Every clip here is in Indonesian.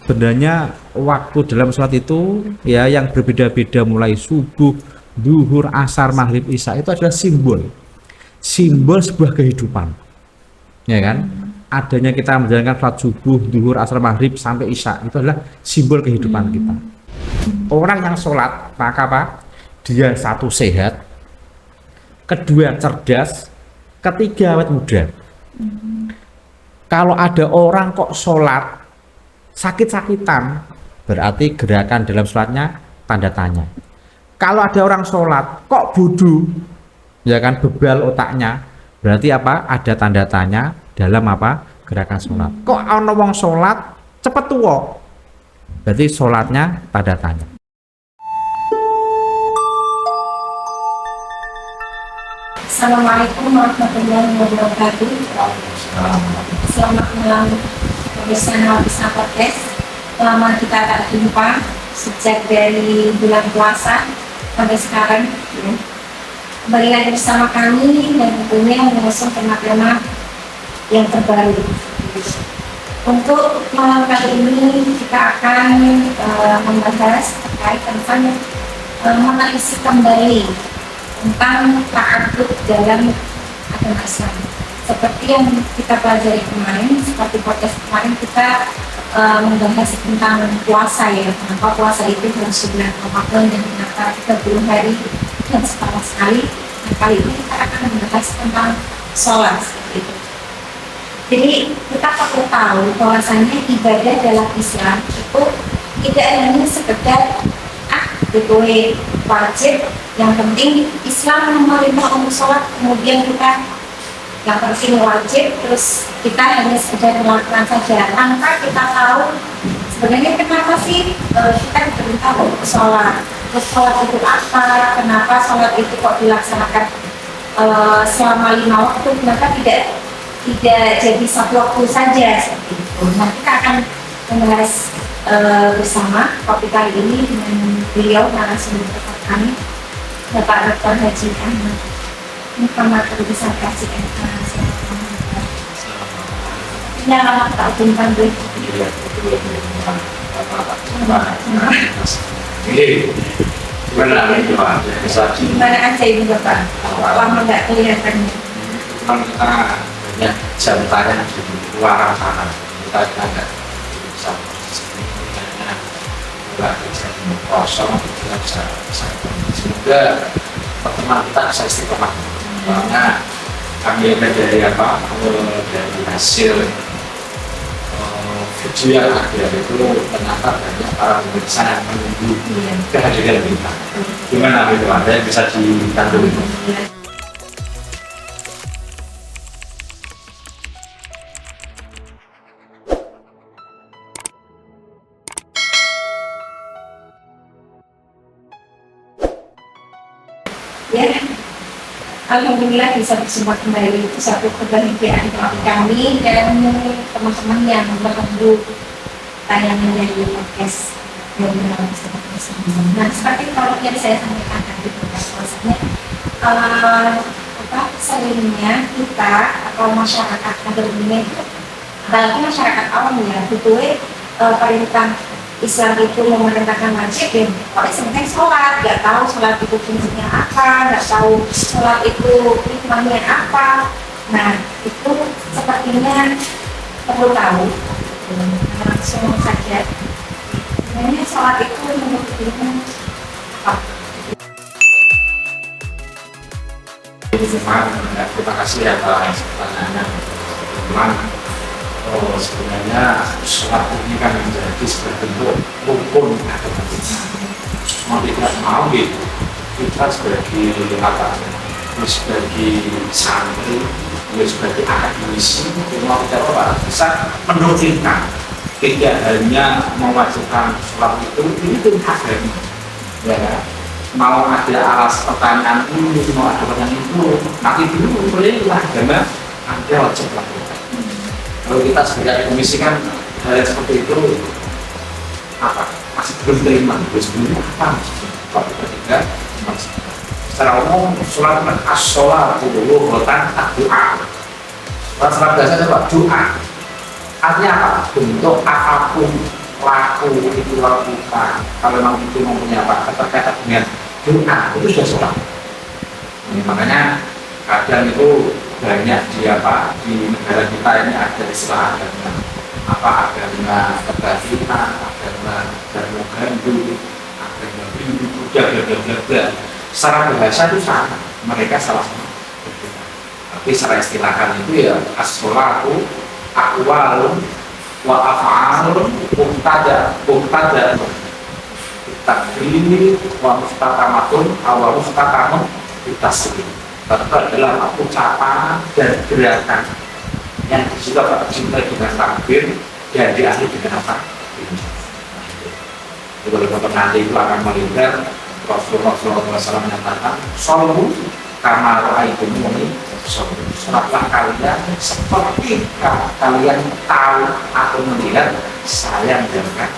sebenarnya waktu dalam sholat itu ya yang berbeda-beda mulai subuh, duhur, asar, maghrib, isya itu adalah simbol sebuah kehidupan, ya kan? Adanya kita menjalankan sholat subuh, duhur, asar, maghrib sampai isya itu adalah simbol kehidupan kita. Orang yang sholat maka apa? Dia satu sehat, kedua cerdas, ketiga awet muda. Kalau ada orang kok sholat sakit-sakitan, berarti gerakan dalam sholatnya tanda tanya. Kalau ada orang sholat kok bodoh, ya kan, bebal otaknya, berarti apa? Ada tanda tanya dalam apa? Gerakan sholat. Kok ana wong sholat cepet tua, berarti sholatnya tanda tanya. Assalamualaikum warahmatullahi wabarakatuh. Selamat malam bersama podcast. Lama kita tak jumpa sejak dari bulan puasa sampai sekarang. Kembali lagi bersama kami dan tentunya mengusung tema-tema yang terbaru. Untuk malam kali ini kita akan membahas terkait tentang menganalisis kembali tentang ta'abbud dalam agama Islam. Seperti yang kita pelajari kemarin, seperti podcast kemarin kita membahas tentang puasa ya, kenapa puasa itu harus bulan Ramadan dan kenapa 30 hari dan setahun sekali. Nah, kali ini kita akan membahas tentang sholat seperti itu. Jadi kita perlu tahu bahwasanya ibadah dalam Islam itu tidak hanya sekedar itu wajib, yang penting Islam menerima umum sholat, kemudian kita yang penting wajib, terus kita hanya sekedar melakukan saja tanpa kita tahu sebenarnya kenapa sih kita diperintah untuk sholat, terus sholat itu apa, kenapa sholat itu kok dilaksanakan selama 5 waktu, kenapa tidak jadi satu waktu saja seperti itu. Nah, kita akan membahas bersama topik kali ini dengan beliau narasumber kami, Bapak Dr. Haji Ahmad Muhammad Besar Kasih Nah, lama tak jumpa dulu. Gimana aja ibu Bapak? Lama nggak kelihatan. Kita banyak jam tayang di luar sana, kita agak bisa kosong, kita bisa semoga pertemuan kita bisa istiqomah. Karena kami dari apa? Dari hasil video yang ada itu ternyata banyak para pemirsa yang menunggu kehadiran kita. Gimana itu? Ada yang bisa dikandung? Ya, alhamdulillah bisa bersama kembali, itu satu kebahagiaan bagi kami dan teman-teman yang menunggu tayangan dari podcast yang bersama. Nah, seperti kalau yang saya sampaikan tadi, bahwasanya seringnya kita atau masyarakat pada umumnya itu, apalagi masyarakat awam ya, betul perintah Islam itu memerintahkan wajib ya, oleh sebenarnya sholat, nggak tahu sholat itu fungsinya apa, nggak tahu sholat itu hikmahnya apa. Nah, itu sepertinya perlu tahu. Langsung saja, sebenarnya sholat itu menurut kita apa? Terima kasih atas pertanyaannya, teman. Sebenarnya sholat ini kan menjadi sebagai bentuk rukun agama kita. Mau tidak mau gitu, kita sebagai apa? Sebagai santri, sebagai akademisi, mau tidak apa bisa menurunkan. Tidak hanya mewajibkan sholat ini pun agama, ya kan? Mau ada alas pertanyaan ini, mau ada pertanyaan itu, nanti dulu boleh agama ada wajib lakukan. Kalau kita sebagai akademisi kan hal yang seperti itu apa masih belum terima, belum apa kalau kita tidak secara umum sholat as-sholat itu bukan doa. Sholat biasa coba doa artinya apa? Bentuk apapun pelaku itu lakukan, kalau memang itu mempunyai apa terkait dengan doa, itu sudah sholat. Makanya kadang itu banyak di negara kita ini ada istilah agama kebajikan, agama Hindu, agama Hindu, bla. Secara bahasa itu sama, mereka sama-sama. Tapi secara istilahkan itu ya as-sholatu aqwalun wa af'alun muqtada takbir wa mustaqamatun wa mustaqamun bitaslim. Itu adalah ucapan dan gerakan yang juga dimulai dengan takbir dan diakhiri dengan apa? Kalau nanti itu akan melihat Rasulullah SAW menyatakan shollu kama ra'aitumuni usolli. Sholatlah kalian seperti kalian tahu atau melihat saya menjalankan.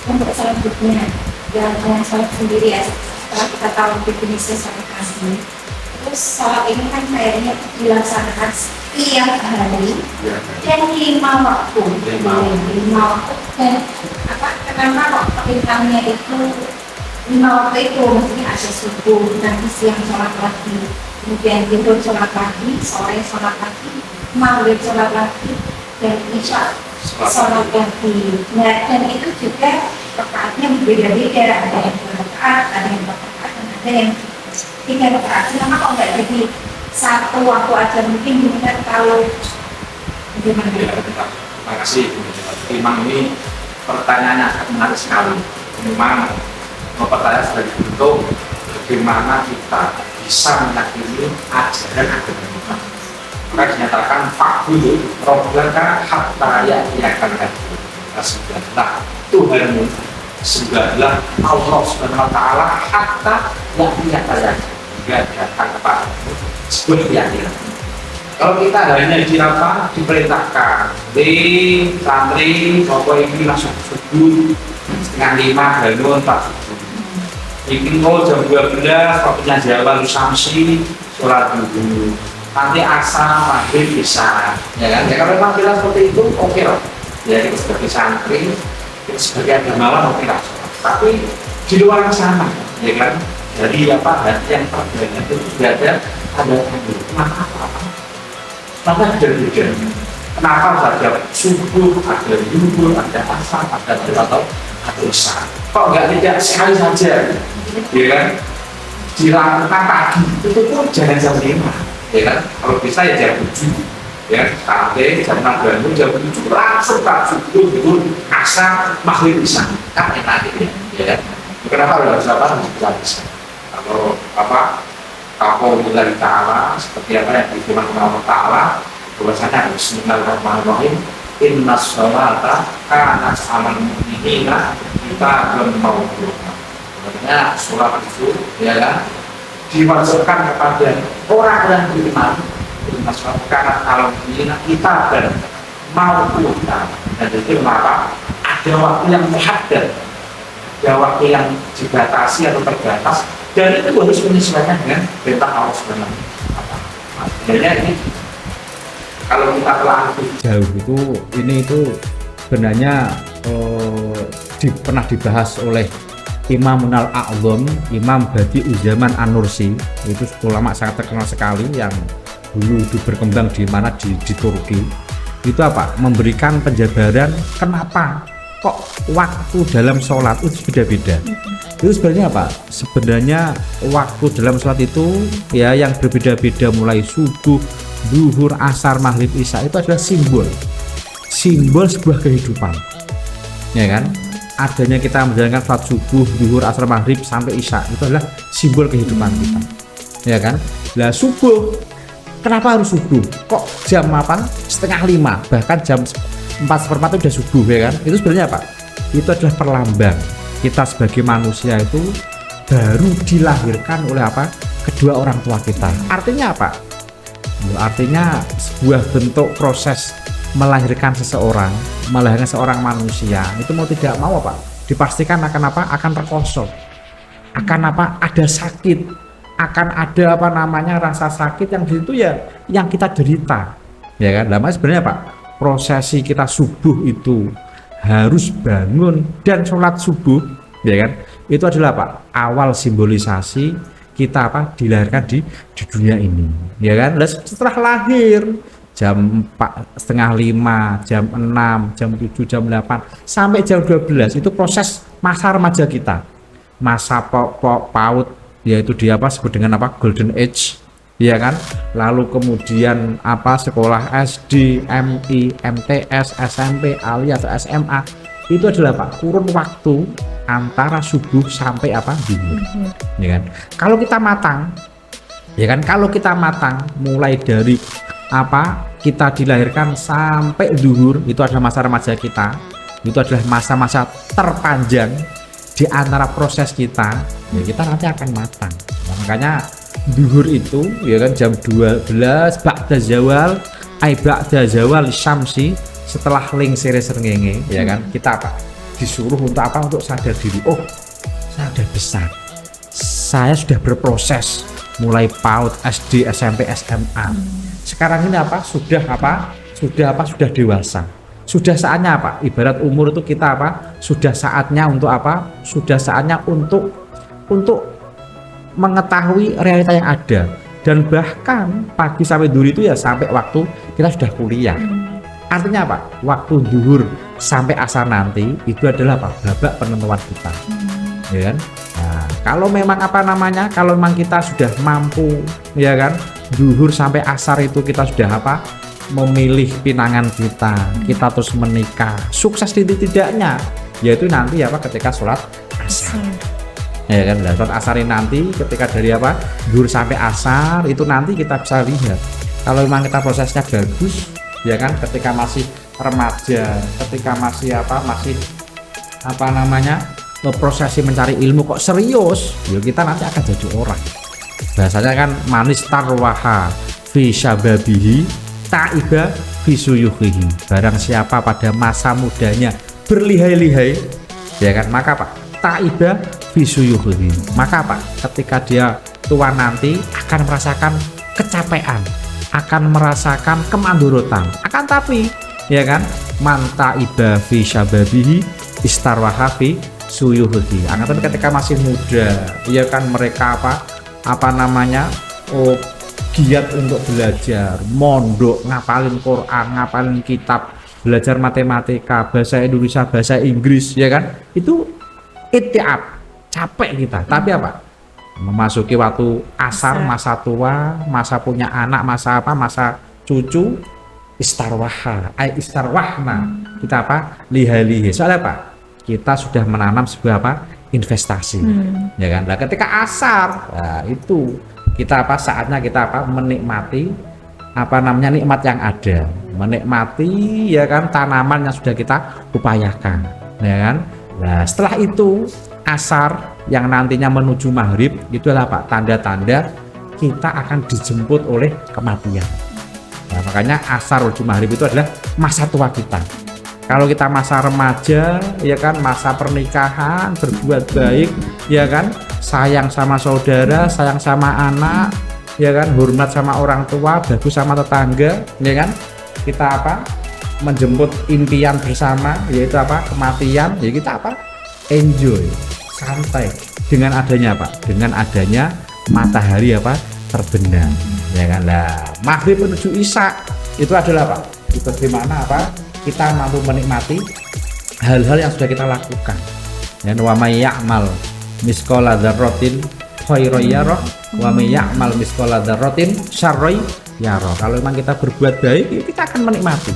Untuk selanjutnya, dengan sholat sendiri ya, setelah kita tahu definisi sholat asli, terus sholat ini kan kayaknya dilaksanakan setiap hari dan 5 waktu. 5 waktu dan kenapa kok perintahnya itu 5 waktu itu, maksudnya ada subuh, nanti siang sholat lagi, kemudian tidur sholat lagi, sore sholat lagi, maghrib sholat lagi, dan isya sholat lagi. Nah, dan itu juga rakaatnya berbeda-beda, ada yang 2 rakaat, ada yang 4 rakaat, dan ada yang 3 rakaat. Kenapa kok nggak jadi satu waktu aja? Mungkin kita kalau bagaimana? Ya, terima kasih. Memang ini pertanyaannya sangat menarik sekali. Memang pertanyaan sudah dibentuk bagaimana kita bisa meyakini ajaran agama kita. Maka dinyatakan fakul robbaka hatta ya'tiyakal yaqin. Sembahlah Tuhanmu, sembahlah Allah Subhanahu wa taala hatta ya'tiyakal yaqin. Hingga datang kepadamu sebuah keyakinan. Kalau kita hanya diperintahkan di santri pokoknya ini langsung subuh setengah 5 bangun tak subuh. Bikin jam 12 waktunya Jawa Samsi sholat dulu. Nanti asar maghrib bisa, ya kan? Ya kalau memang kita seperti itu oke lah. Ya kita sebagai santri, kita sebagai agamawan oke lah. Tapi di luar sana, ya kan? Dari hati yang terbanyak itu tidak ada kenapa apa? Kenapa beda-beda? Kenapa ada subuh, ada zuhur, ada asar, ada atau ada isya? Kok tidak sekali saja? Ya kan? Dilakukan pagi itu pun jangan jam 5, ya kan? Kalau bisa ya jam 7, ya sampai jam 6 bangun jam 7 langsung tak subuh, asar, maghrib isya. Kan enak ini, ya kan? Kenapa harus bisa? Kalau kalau dari Ta'ala seperti apa yang difirman Allah Ta'ala bahwasanya Bismillahirrahmanirrahim inna sholata kanat 'alal mu'minina kitaban mawquta. Sebenarnya sholat itu ya kan diwajibkan kepada orang yang beriman. Inna sholata kanat 'alal mu'minina kitaban mawquta. Dan itu kenapa ada waktu yang muhaddad, ada waktu yang dibatasi atau terbatas, dan itu harus menyesuaikan dengan perintah Allah Subhanahu wa taala. Sebenarnya ini kalau kita telah jauh itu sebenarnya pernah dibahas oleh Imam Al-A'zam, Imam Badi'uzzaman An-Nursi. Itu ulama sangat terkenal sekali yang dulu berkembang di Turki. Itu memberikan penjabaran kenapa kok waktu dalam sholat itu beda-beda. Itu sebenarnya sebenarnya waktu dalam sholat itu ya yang berbeda-beda mulai subuh, zuhur, asar, maghrib, isya itu adalah simbol sebuah kehidupan, ya kan? Adanya kita menjalankan sholat subuh, zuhur, asar, maghrib sampai isya itu adalah simbol kehidupan kita, ya kan? Lah subuh, kenapa harus subuh? Kok jam 4:30 bahkan jam 4:15 itu udah subuh, ya kan? Itu sebenarnya itu adalah perlambang kita sebagai manusia itu baru dilahirkan oleh kedua orang tua kita. Artinya apa? Artinya sebuah bentuk proses melahirkan seseorang, melahirkan seorang manusia itu mau tidak mau dipastikan akan terkosong, akan ada sakit, akan ada rasa sakit yang di situ ya yang kita derita, ya kan? Lama sebenarnya prosesi kita subuh itu harus bangun dan sholat subuh, ya kan? Itu adalah apa? Awal simbolisasi kita apa? Dilahirkan di dunia ini, ya kan? Dan setelah lahir jam 4, setengah 5, jam 6, jam 7, jam 8 sampai jam 12 itu proses masa remaja kita, masa PAUD, yaitu di apa sebut dengan apa golden age, ya kan? Lalu kemudian apa sekolah SD, MI, MTS, SMP, ALI atau SMA, itu adalah Pak kurun waktu antara subuh sampai apa zuhur, ya kan? Kalau kita matang, ya kan? Kalau kita matang mulai dari apa kita dilahirkan sampai zuhur, itu adalah masa remaja kita, itu adalah masa-masa terpanjang di antara proses kita, ya kita nanti akan matang. Nah, makanya zuhur itu ya kan jam 12 ba'da zawal ba'da zawal syamsi, setelah lingsir srengenge, ya kan kita apa disuruh untuk apa, untuk sadar diri, oh saya sudah besar, saya sudah berproses mulai PAUD, SD, SMP, SMA, sekarang ini apa sudah dewasa, sudah saatnya apa, ibarat umur itu kita apa sudah saatnya untuk apa, sudah saatnya untuk mengetahui realita yang ada, dan bahkan pagi sampai zuhur itu ya sampai waktu kita sudah kuliah. Artinya apa? Waktu zuhur sampai asar nanti itu adalah apa? Babak penentuan kita, ya kan? Nah, kalau memang apa namanya, kalau memang kita sudah mampu, ya kan, zuhur sampai asar itu kita sudah apa? Memilih pinangan kita terus menikah, sukses tidaknya, yaitu nanti apa ketika sholat asar. Ya kan, sholat asar ini nanti ketika dari apa zuhur sampai asar itu nanti kita bisa lihat kalau memang kita prosesnya bagus, ya kan, ketika masih remaja, ketika masih prosesi mencari ilmu kok serius, ya kita nanti akan jadi orang. Bahasanya kan manis tarwaha fi syababihi ta'iba fi suyuhihi, barang siapa pada masa mudanya berlihai-lihai, ya kan, maka apa ta'iba fisuyuhi, maka apa ketika dia tua nanti akan merasakan kecapean, akan merasakan kemandorotan, akan tapi ya kan man ta'iba fi syababihi istarwaha fi suyuhi, akan tapi ketika masih muda, ya kan, mereka giat untuk belajar, mondok, ngapalin Quran, ngapalin kitab, belajar matematika, bahasa Indonesia, bahasa Inggris, ya kan, itu itiab, capek kita, tapi apa memasuki waktu asar, masa tua, masa punya anak, masa cucu, istarwahna, kita liha-lihi, soalnya apa kita sudah menanam sebuah investasi, ya kan. Nah ketika asar, nah, itu kita saatnya kita menikmati nikmat yang ada, menikmati, ya kan, tanaman yang sudah kita upayakan, ya kan. Nah setelah itu asar yang nantinya menuju maghrib itu adalah tanda-tanda kita akan dijemput oleh kematian. Nah, makanya asar menuju maghrib itu adalah masa tua kita. Kalau kita masa remaja, ya kan, masa pernikahan, berbuat baik, ya kan, sayang sama saudara, sayang sama anak, ya kan, hormat sama orang tua, bagus sama tetangga, ya kan, kita menjemput impian bersama, yaitu kematian, ya kita enjoy, santai dengan adanya dengan adanya matahari terbenam, ya kan. Lah maghrib menuju isya itu adalah itu gimana kita mampu menikmati hal-hal yang sudah kita lakukan, ya. Wa may ya'mal misqala dzarratin khairan yarah wa may ya'mal misqala dzarratin syarran yarah. Kalau memang kita berbuat baik, ya kita akan menikmati.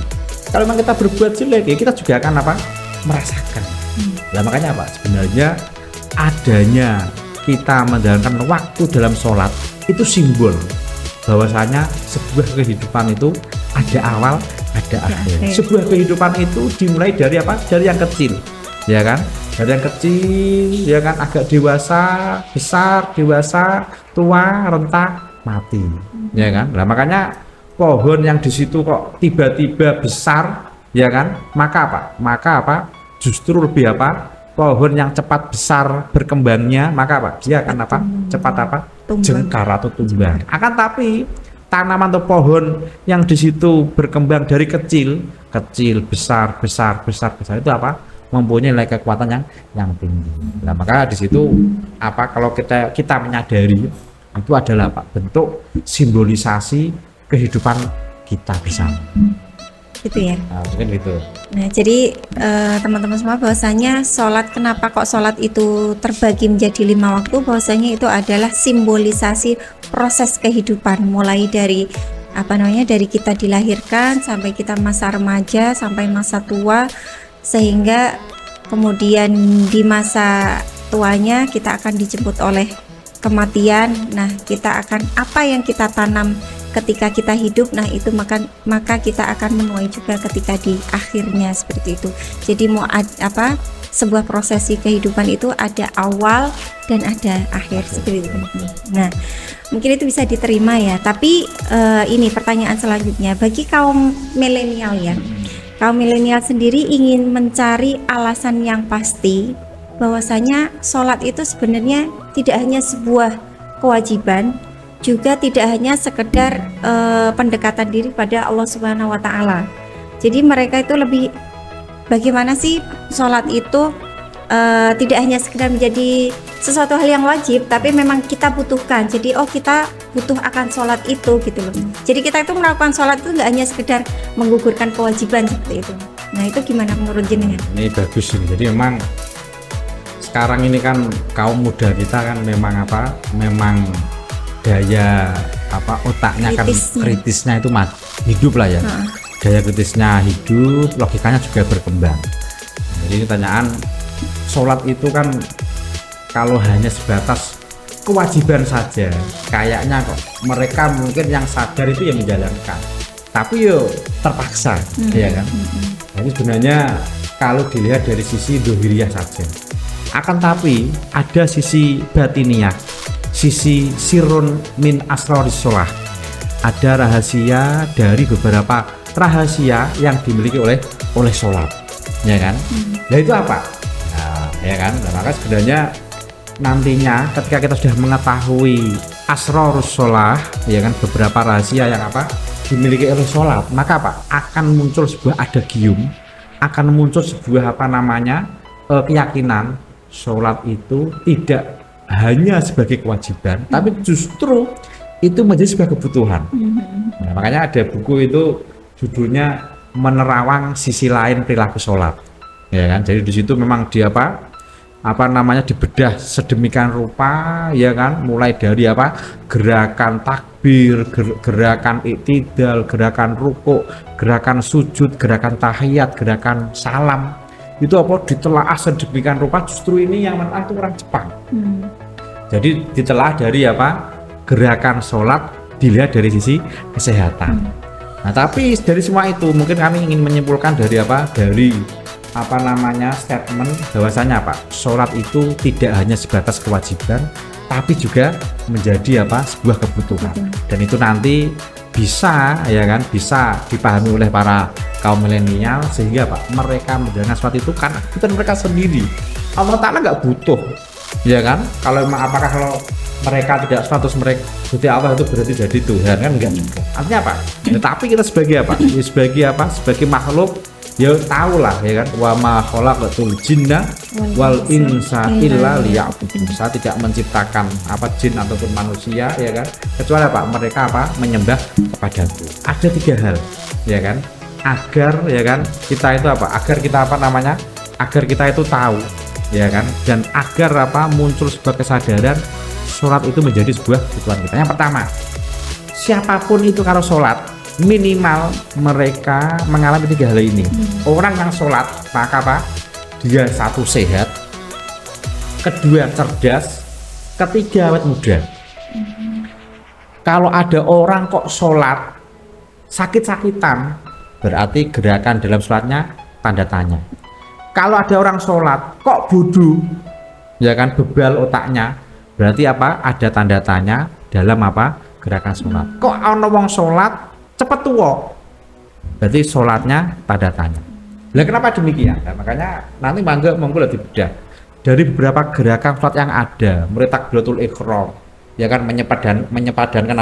Kalau memang kita berbuat jelek, ya kita juga akan merasakan. Nah makanya sebenarnya adanya kita menjalankan waktu dalam sholat itu simbol bahwasanya sebuah kehidupan itu ada awal, ada akhir. Sebuah kehidupan itu dimulai dari dari yang kecil, ya kan, dari yang kecil, ya kan, agak dewasa, besar, dewasa, tua, renta, mati, ya kan. Nah makanya pohon yang di situ kok tiba-tiba besar, ya kan, maka justru lebih pohon yang cepat besar berkembangnya, maka dia akan cepat jengkar atau tumbang. Akan tapi tanaman atau pohon yang di situ berkembang dari kecil, besar, itu apa? Mempunyai nilai kekuatan yang tinggi. Nah, maka di situ apa? Kalau kita menyadari itu adalah apa? Bentuk simbolisasi kehidupan kita bersama. Gitu ya. Nah, mungkin gitu. Nah, jadi teman-teman semua, bahwasanya sholat, kenapa kok sholat itu terbagi menjadi 5 waktu? Bahwasanya itu adalah simbolisasi proses kehidupan, mulai dari dari kita dilahirkan sampai kita masa remaja sampai masa tua, sehingga kemudian di masa tuanya kita akan dijemput oleh kematian. Nah, kita akan apa yang kita tanam ketika kita hidup, nah itu maka kita akan menuai juga ketika di akhirnya, seperti itu. Jadi sebuah prosesi kehidupan itu ada awal dan ada akhir, seperti itu. Nah, mungkin itu bisa diterima ya. Tapi ini pertanyaan selanjutnya, bagi kaum milenial ya, kaum milenial sendiri ingin mencari alasan yang pasti bahwasanya sholat itu sebenarnya tidak hanya sebuah kewajiban, juga tidak hanya sekedar pendekatan diri pada Allah Subhanahu wa Ta'ala. Jadi mereka itu lebih, bagaimana sih sholat itu tidak hanya sekedar menjadi sesuatu hal yang wajib, tapi memang kita butuhkan. Jadi kita butuh akan sholat itu gitu loh. Jadi kita itu melakukan sholat itu nggak hanya sekedar menggugurkan kewajiban seperti itu. Nah, itu gimana menurut jenengan? Ini bagus ini. Jadi memang sekarang ini kan kaum muda kita kan memang daya otaknya kritisnya itu hidup lah ya. Daya kritisnya hidup, logikanya juga berkembang. Jadi ini pertanyaan, sholat itu kan kalau hanya sebatas kewajiban saja, kayaknya kok mereka mungkin yang sadar itu yang menjalankan, tapi terpaksa, ya kan. Jadi sebenarnya kalau dilihat dari sisi dohiriyah saja, akan tapi ada sisi batiniah, sisi sirrun min asroris sholah, ada rahasia dari beberapa rahasia yang dimiliki oleh sholat, ya kan. Nah, itu apa? Nah, ya kan. Nah, maka sebenarnya nantinya ketika kita sudah mengetahui asrorus sholah, ya kan, beberapa rahasia yang dimiliki oleh sholat, maka akan muncul sebuah adagium, akan muncul sebuah keyakinan sholat itu tidak hanya sebagai kewajiban, tapi justru itu menjadi sebuah kebutuhan. Nah, makanya ada buku itu judulnya Menerawang Sisi Lain Perilaku Sholat, ya kan. Jadi di situ memang dia dibedah sedemikian rupa, ya kan, mulai dari gerakan takbir, gerakan iktidal, gerakan rukuk, gerakan sujud, gerakan tahiyat, gerakan salam, itu ditelaah sedemikian rupa. Justru ini yang menang itu orang Jepang. Jadi ditelaah dari gerakan sholat dilihat dari sisi kesehatan. Nah, tapi dari semua itu mungkin kami ingin menyimpulkan dari statement bahwasanya sholat itu tidak hanya sebatas kewajiban, tapi juga menjadi sebuah kebutuhan. Dan itu nanti bisa dipahami oleh para kaum milenial, sehingga mereka menjalankan sholat itu karena kebutuhan mereka sendiri. Allah Ta'ala nggak butuh, ya kan. Kalau mereka tidak status mereka berarti Allah itu berarti jadi Tuhan, kan enggak juga. Artinya tetapi kita sebagai makhluk ya tahulah, ya kan, wa ma khalaqatul jinna wal insa illa liya'budun. Saya tidak menciptakan jin ataupun manusia, ya kan, kecuali mereka menyembah kepadaku. Ada 3 hal, ya kan, agar, ya kan, kita itu agar kita agar kita itu tahu, ya kan, dan agar muncul sebuah kesadaran sholat itu menjadi sebuah kebutuhan kita. Yang pertama, siapapun itu kalau sholat, minimal mereka mengalami 3 hal ini. Orang yang sholat, maka dia 1 sehat, 2 cerdas, 3 awet muda. Kalau ada orang kok sholat sakit-sakitan, berarti gerakan dalam sholatnya tanda tanya. Kalau ada orang sholat kok bodoh, ya kan, bebal otaknya, berarti ada tanda tanya dalam gerakan sholat. Kok ono wong sholat cepet tua, berarti sholatnya tanda tanya. Lah kenapa demikian? Nah, makanya nanti monggo dibedah dari beberapa gerakan sholat yang ada, mulai takbiratul ihram, ya kan, menyepadankan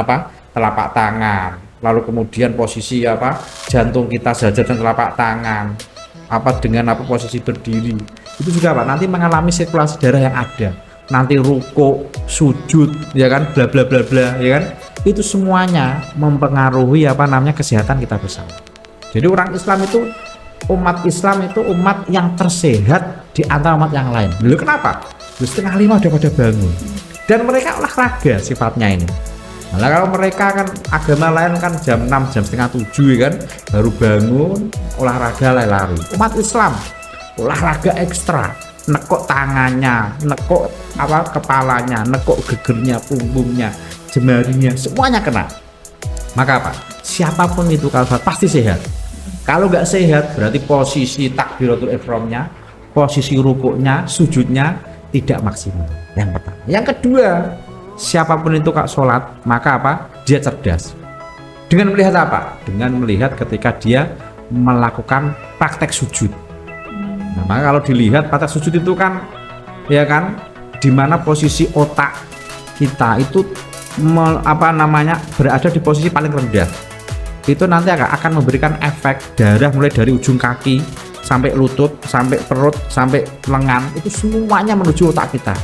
telapak tangan, lalu kemudian posisi apa jantung kita sejajar dengan telapak tangan, apa dengan apa posisi berdiri, itu juga apa nanti mengalami sirkulasi darah yang ada, nanti ruko, sujud, ya kan, bla bla bla bla, ya kan, itu semuanya mempengaruhi apa namanya kesehatan kita bersama. Jadi orang Islam itu, umat Islam itu umat yang tersehat di antara umat yang lain. Lalu kenapa? Setengah 5 udah pada bangun, dan mereka olahraga sifatnya ini. Nah, kalau mereka kan agama lain kan jam 6, jam setengah 7 ya kan, baru bangun, olahraga lari. Umat Islam olahraga ekstra, nekuk tangannya, nekuk apa kepalanya, nekuk gegernya, punggungnya, jemarinya, semuanya kena. Maka apa? Siapapun itu kalau pasti sehat. Kalau nggak sehat berarti posisi takbiratul ihramnya, posisi rukuknya, sujudnya tidak maksimal. Yang pertama. Yang kedua, siapapun itu kak sholat, maka apa? Dia cerdas. Dengan melihat apa? Dengan melihat ketika dia melakukan praktek sujud. Nah, maka kalau dilihat praktek sujud itu kan, ya kan, di mana posisi otak kita itu berada di posisi paling rendah. Itu nanti akan memberikan efek darah mulai dari ujung kaki sampai lutut, sampai perut, sampai lengan, itu semuanya menuju otak kita.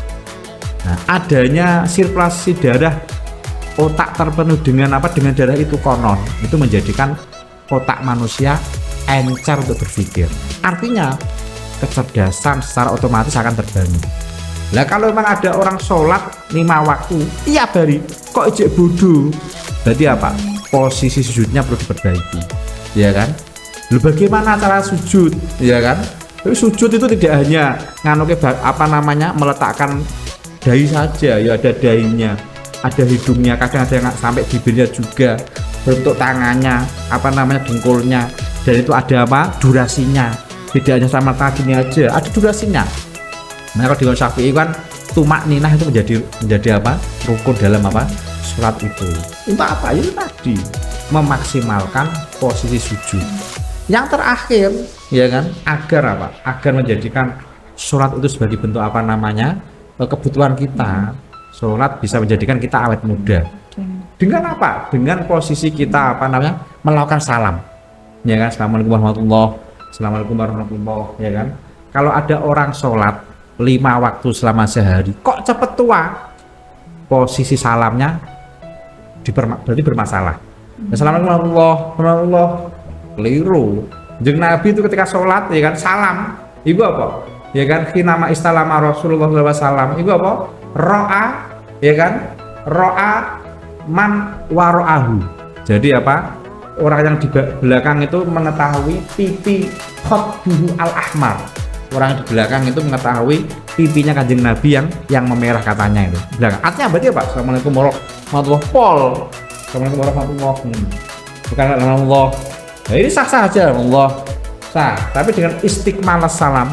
Nah, adanya sirkulasi darah otak terpenuh dengan dengan darah itu konon itu menjadikan otak manusia encer untuk berpikir. Artinya kecerdasan secara otomatis akan terbangun. Nah, kalau memang ada orang sholat 5 waktu tiap hari kok ejek bodoh, berarti apa? Posisi sujudnya perlu diperbaiki, ya kan? Lalu bagaimana cara sujud, ya kan? Tapi sujud itu tidak hanya meletakkan dahi saja, ya ada dahinya, ada hidungnya, kadang ada yang sampai bibirnya juga, bentuk tangannya, dengkulnya, dan itu ada durasinya. Tidak hanya sama kakinya aja, ada durasinya. Nah, kalau di Syafi'i kan tumak ninah itu menjadi rukun dalam sholat itu. Untuk apa? Itu tadi memaksimalkan posisi sujud. Yang terakhir, ya kan, agar menjadikan sholat itu sebagai bentuk kebutuhan kita. Sholat bisa menjadikan kita awet muda. Dengan apa? Dengan posisi kita melakukan salam. Ya kan, assalamualaikum warahmatullahi. Assalamualaikum warahmatullahi, ya kan. Kalau ada orang sholat 5 waktu selama sehari, kok cepet tua? Posisi salamnya berarti bermasalah. Assalamualaikum warahmatullahi, keliru. Jeung Nabi itu ketika sholat, ya kan, salam. Ibu apa? Ya kan, nama istalama Rasulullah SAW. Ibu apa? Ro'a, ya kan? Ro'a man waro'ahu. Jadi orang yang di belakang itu mengetahui pipi khotbuhu al-ahmar. Orang yang di belakang itu mengetahui pipinya kanjeng Nabi yang memerah katanya itu. Belakang. Artinya berarti apa? Assalamualaikum warahmatullahi wabarakatuh. Assalamualaikum warahmatullahi wabarakatuh. Bukan Allah. Nah, ini sah-sah aja Allah. Sah. Tapi dengan istiqmalah salam,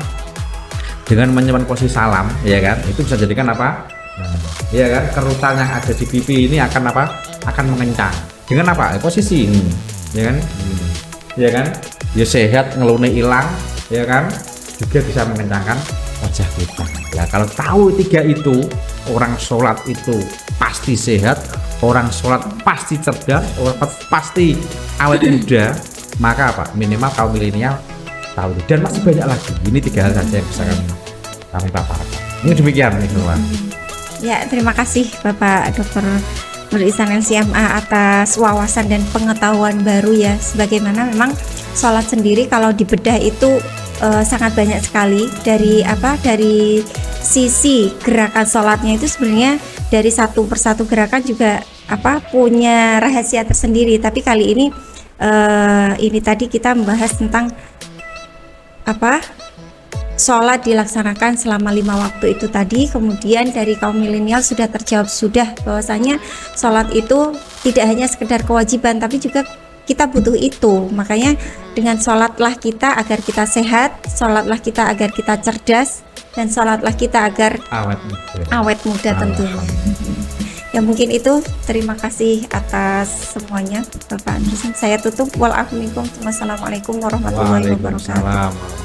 dengan menyimpan posisi salam, ya kan? Itu bisa jadikan apa? Nah, ya kan? Kerutan yang ada di pipi ini akan akan mengencang. Dengan posisi ini. Ya kan, ya kan, ya sehat, ngelune hilang, ya kan, juga bisa mengencangkan wajah kita. Ya kalau tahu 3 itu, orang sholat itu pasti sehat, orang sholat pasti cerdas, orang pasti awet muda. Maka minimal kaum milenial tahu. Dan masih banyak lagi. Ini 3 hal saja yang bisa kami paparkan. Ini demikian nih semua. Ya, terima kasih Bapak Dr. Nur Ihsan LCMA atas wawasan dan pengetahuan baru ya. Sebagaimana memang sholat sendiri kalau dibedah itu sangat banyak sekali dari sisi gerakan sholatnya itu sebenarnya dari satu persatu gerakan juga punya rahasia tersendiri. Tapi kali ini tadi kita membahas tentang sholat dilaksanakan selama 5 waktu itu tadi. Kemudian dari kaum milenial sudah terjawab bahwasanya sholat itu tidak hanya sekedar kewajiban tapi juga kita butuh itu. Makanya dengan sholatlah kita agar kita sehat, sholatlah kita agar kita cerdas, dan sholatlah kita agar awet muda tentunya. Ya mungkin itu, terima kasih atas semuanya Bapak Andresan. Saya tutup. Wassalamualaikum warahmatullahi wabarakatuh.